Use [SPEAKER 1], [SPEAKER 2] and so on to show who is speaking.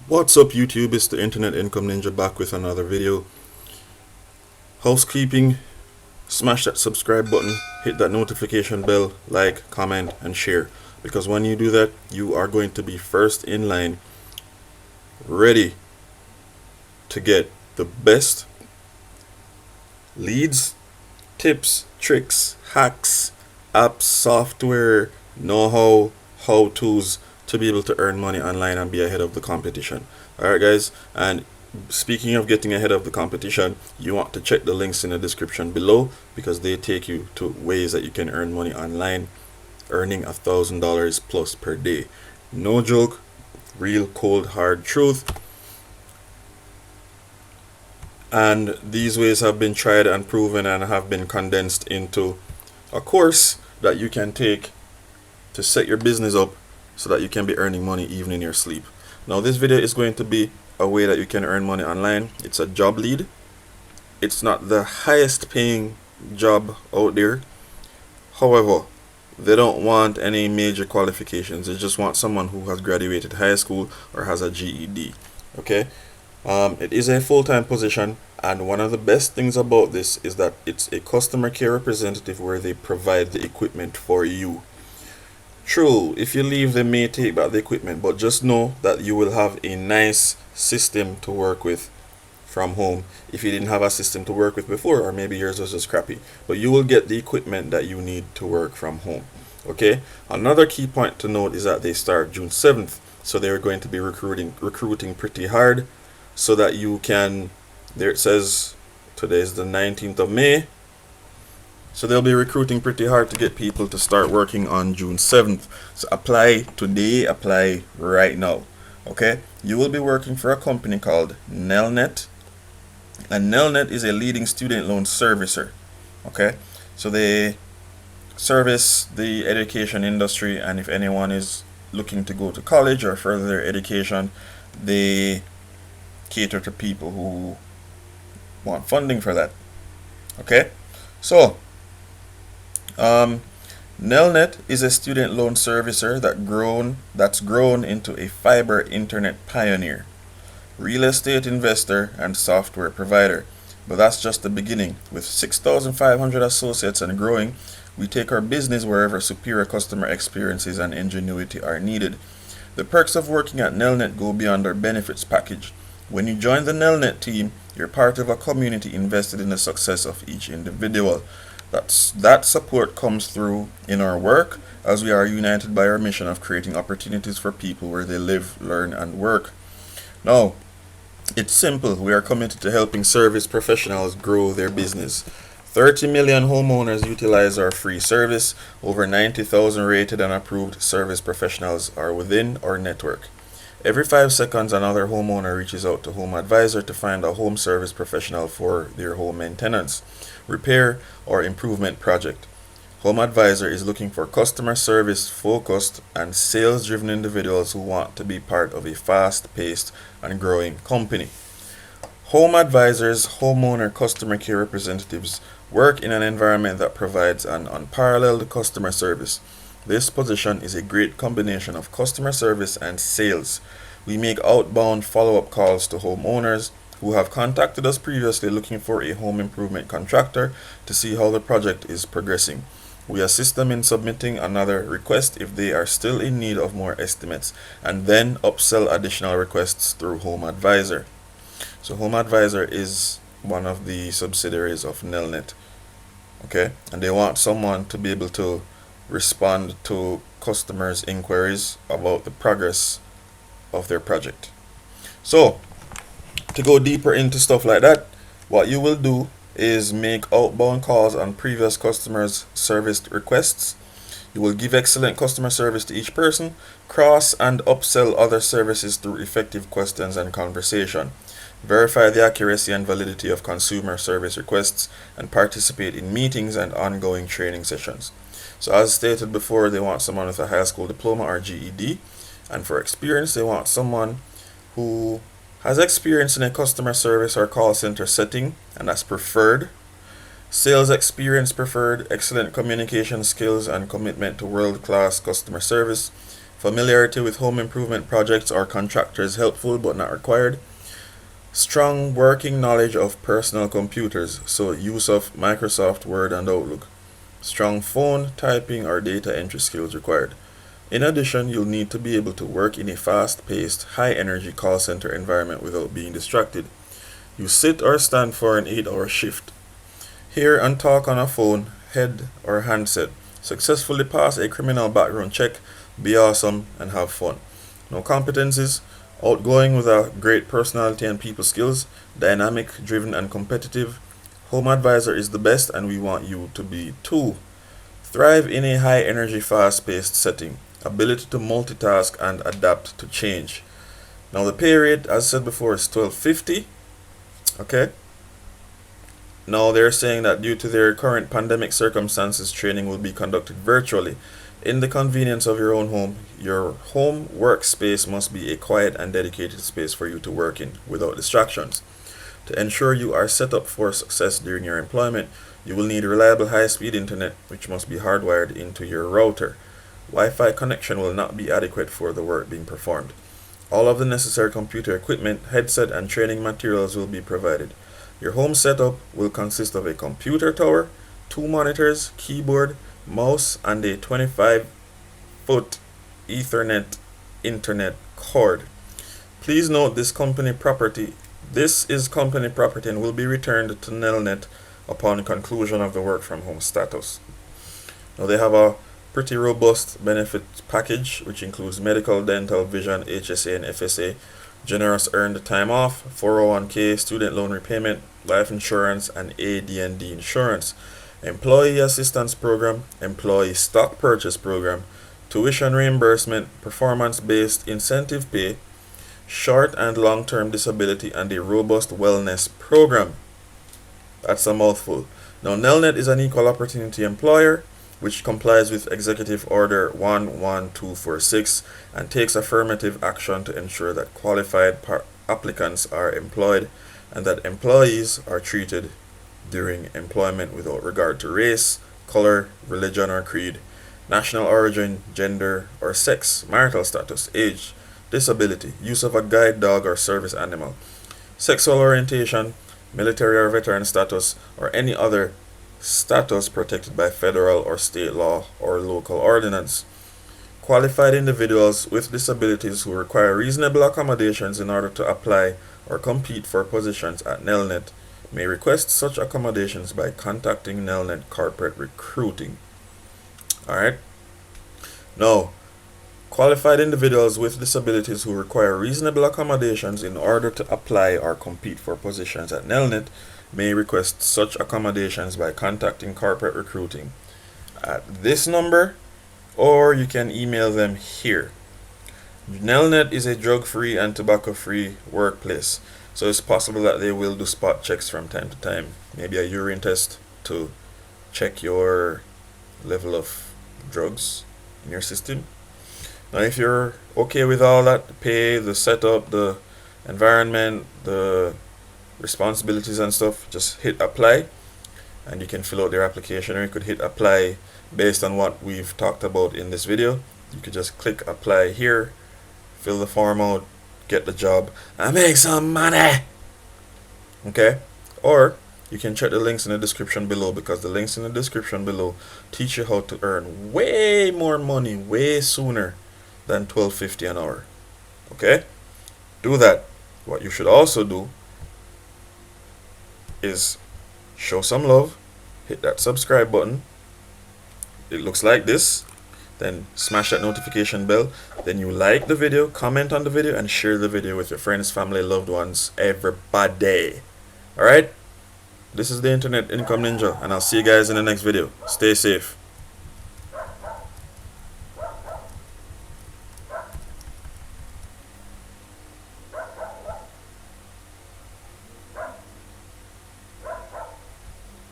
[SPEAKER 1] What's up YouTube, it's the Internet Income Ninja back with another video. Housekeeping, smash that subscribe button, hit that notification bell, like, comment and share, because when you do that you are going to be first in line, ready to get the best leads, tips, tricks, hacks, apps, software, know-how, how-tos to be able to earn money online and be ahead of the competition. Alright guys, and speaking of getting ahead of the competition, you want to check the links in the description below because they take you to ways that you can earn money online, earning $1,000 plus per day. No joke, real cold hard truth. And these ways have been tried and proven and have been condensed into a course that you can take to set your business up so that you can be earning money even in your sleep. Now this video is going to be a way that you can earn money online. It's a job lead. It's not the highest paying job out there. However, they don't want any major qualifications. They just want someone who has graduated high school or has a GED. Okay? It is a full-time position, and one of the best things about this is that it's a customer care representative where they provide the equipment for you. True, if you leave, they may take back the equipment, but just know that you will have a nice system to work with from home if you didn't have a system to work with before, or maybe yours was just crappy. But you will get the equipment that you need to work from home. Okay? Another key point to note is that they start June 7th, so they're going to be recruiting pretty hard so that you can, there it says today is the 19th of May. So they'll be recruiting pretty hard to get people to start working on June 7th. So apply today, apply right now. Okay? You will be working for a company called NELNET. And NELNET is a leading student loan servicer. Okay? So they service the education industry, and if anyone is looking to go to college or further their education, they cater to people who want funding for that. Okay? So NELNET is a student loan servicer that's grown into a fiber internet pioneer, real estate investor, and software provider. But that's just the beginning. With 6,500 associates and growing, we take our business wherever superior customer experiences and ingenuity are needed. The perks of working at NELNET go beyond our benefits package. When you join the NELNET team, you're part of a community invested in the success of each individual. That support comes through in our work, as we are united by our mission of creating opportunities for people where they live, learn, and work. Now, it's simple. We are committed to helping service professionals grow their business. 30 million homeowners utilize our free service. Over 90,000 rated and approved service professionals are within our network. Every 5 seconds, another homeowner reaches out to Home Advisor to find a home service professional for their home maintenance, repair, or improvement project. Home Advisor is looking for customer service focused and sales driven individuals who want to be part of a fast paced and growing company. Home Advisor's homeowner customer care representatives work in an environment that provides an unparalleled customer service. This position is a great combination of customer service and sales. We make outbound follow-up calls to homeowners who have contacted us previously looking for a home improvement contractor to see how the project is progressing. We assist them in submitting another request if they are still in need of more estimates, and then upsell additional requests through Home Advisor. So Home Advisor is one of the subsidiaries of NELNET. Okay? And they want someone to be able to respond to customers' inquiries about the progress of their project. So, to go deeper into stuff like that, what you will do is make outbound calls on previous customers' service requests. You will give excellent customer service to each person, cross and upsell other services through effective questions and conversation. Verify the accuracy and validity of consumer service requests, and participate in meetings and ongoing training sessions. So as stated before, they want someone with a high school diploma or GED, and for experience, they want someone who has experience in a customer service or call center setting, and that's preferred. Sales experience preferred, excellent communication skills and commitment to world-class customer service, Familiarity with home improvement projects or contractors helpful but not required. Strong working knowledge of personal computers, so use of Microsoft Word and Outlook. Strong phone, typing, or data entry skills required. In addition, you'll need to be able to work in a fast-paced, high-energy call center environment without being distracted. You sit or stand for an 8-hour shift. Hear and talk on a phone, head, or handset. Successfully pass a criminal background check, be awesome, and have fun. No competencies: outgoing with a great personality and people skills, dynamic, driven, and competitive. Home advisor is the best, and we want you to be too. Thrive in a high energy, fast paced setting. Ability to multitask and adapt to change. Now, the pay rate, as I said before, is $12.50. Okay. Now, they're saying that due to their current pandemic circumstances, training will be conducted virtually. In the convenience of your own home, your home workspace must be a quiet and dedicated space for you to work in without distractions. To ensure you are set up for success during your employment, you will need reliable high-speed internet, which must be hardwired into your router. Wi-Fi connection will not be adequate for the work being performed. All of the necessary computer equipment, headset, and training materials will be provided. Your home setup will consist of a computer tower, 2 monitors, keyboard, mouse, and a 25-foot Ethernet internet cord. Please note this is company property and will be returned to NELNET upon conclusion of the work from home status. Now, they have a pretty robust benefit package which includes medical, dental, vision, HSA, and FSA, generous earned time off, 401k, student loan repayment, life insurance, and AD&D insurance, employee assistance program, employee stock purchase program, tuition reimbursement, performance-based incentive pay, short and long-term disability, and a robust wellness program. That's a mouthful. Now, NELNET is an equal opportunity employer which complies with Executive Order 11246 and takes affirmative action to ensure that qualified applicants are employed and that employees are treated during employment without regard to race, color, religion or creed, national origin, gender or sex, marital status, age, disability, use of a guide dog or service animal, sexual orientation, military or veteran status, or any other status protected by federal or state law or local ordinance. Qualified individuals with disabilities who require reasonable accommodations in order to apply or compete for positions at NELNET may request such accommodations by contacting NELNET Corporate Recruiting. Alright? Now, qualified individuals with disabilities who require reasonable accommodations in order to apply or compete for positions at NELNET may request such accommodations by contacting Corporate Recruiting at this number, or you can email them here. NELNET is a drug-free and tobacco-free workplace, so it's possible that they will do spot checks from time to time, maybe a urine test to check your level of drugs in your system. Now, if you're okay with all that, the pay, the setup, the environment, the responsibilities and stuff, just hit apply and you can fill out their application, or you could hit apply based on what we've talked about in this video. You could just click apply here, fill the form out, get the job, and make some money. Okay? Or you can check the links in the description below, because the links in the description below teach you how to earn way more money way sooner than $12.50 an hour. Okay? Do that. What you should also do is show some love, hit that subscribe button. It looks like this. Then smash that notification bell. Then you like the video, comment on the video, and share the video with your friends, family, loved ones, everybody. Alright? This is the Internet Income Ninja, and I'll see you guys in the next video. Stay safe.